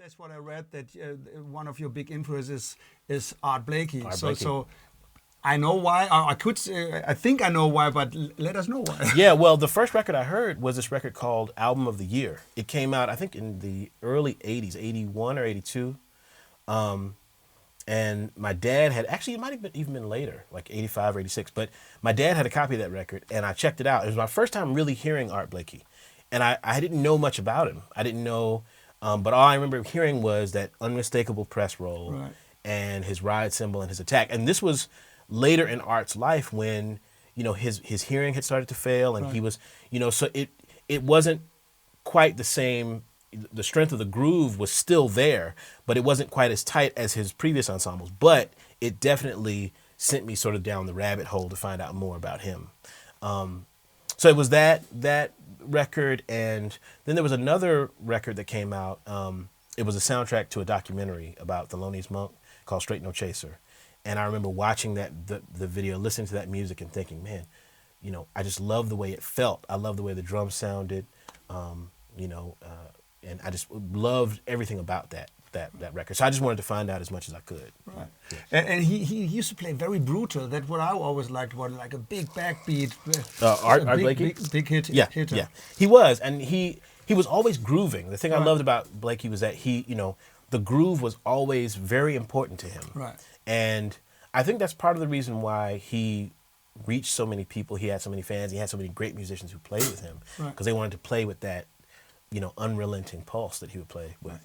That's what I read, that one of your big influences is Art Blakey. Art Blakey. So I know why. I think I know why, but let us know why. Yeah, well, the first record I heard was this record called Album of the Year. It came out, I think, in the early 80s, 81 or 82. And my dad had, actually, it might have even been later, like 85 or 86, but my dad had a copy of that record, and I checked it out. It was my first time really hearing Art Blakey. And I didn't know much about him. I didn't know, but all I remember hearing was that unmistakable press roll, Right. and his ride cymbal and his attack. And this was later in Art's life when, his hearing had started to fail, and Right. he was, so it wasn't quite the same. The strength of the groove was still there, but it wasn't quite as tight as his previous ensembles. But it definitely sent me sort of down the rabbit hole to find out more about him. So it was that record, and then there was another record that came out. It was a soundtrack to a documentary about Thelonious Monk called Straight No Chaser. And I remember watching the video, listening to that music and thinking, man, I just love the way it felt. I love the way the drums sounded, and I just loved everything about that record. So I just wanted to find out as much as I could. Right. Yeah. And he used to play very brutal. That's what I always liked, like a big backbeat. Art Blakey? Big hitter. Yeah. He was, and he was always grooving. The thing I loved about Blakey was that the groove was always very important to him. Right. And I think that's part of the reason why he reached so many people. He had so many fans. He had so many great musicians who played with him, because they wanted to play with that, unrelenting pulse that he would play with,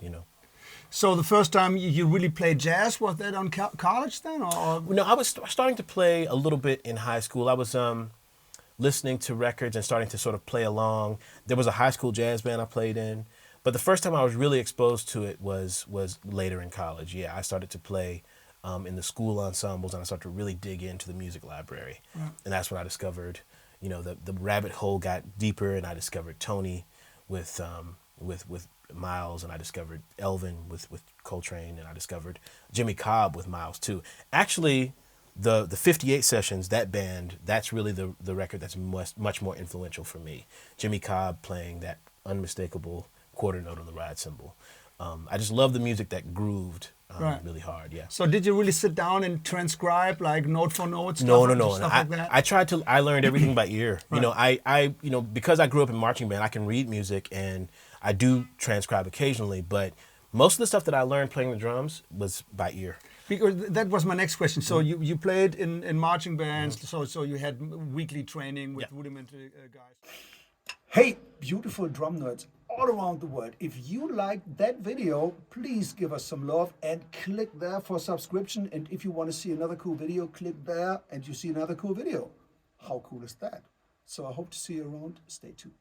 So the first time you really played jazz, was that on college then? Or? No, I was starting to play a little bit in high school. I was listening to records and starting to sort of play along. There was a high school jazz band I played in. But the first time I was really exposed to it was later in college. Yeah, I started to play in the school ensembles, and I started to really dig into the music library. Right. And that's when I discovered, the rabbit hole got deeper, and I discovered Tony with Miles, and I discovered Elvin with Coltrane, and I discovered Jimmy Cobb with Miles too. Actually, the 58 sessions, that band, that's really the record that's much more influential for me. Jimmy Cobb playing that unmistakable quarter note on the ride cymbal. I just love the music that grooved really hard. Yeah. So did you really sit down and transcribe, like note for note stuff? No. Stuff like that? I learned everything by ear. Right. I because I grew up in marching band, I can read music, and I do transcribe occasionally, but most of the stuff that I learned playing the drums was by ear. Because that was my next question. So you played in marching bands, so you had weekly training with rudimentary guys. Hey, beautiful drum nerds all around the world. If you liked that video, please give us some love and click there for subscription. And if you want to see another cool video, click there and you see another cool video. How cool is that? So I hope to see you around. Stay tuned.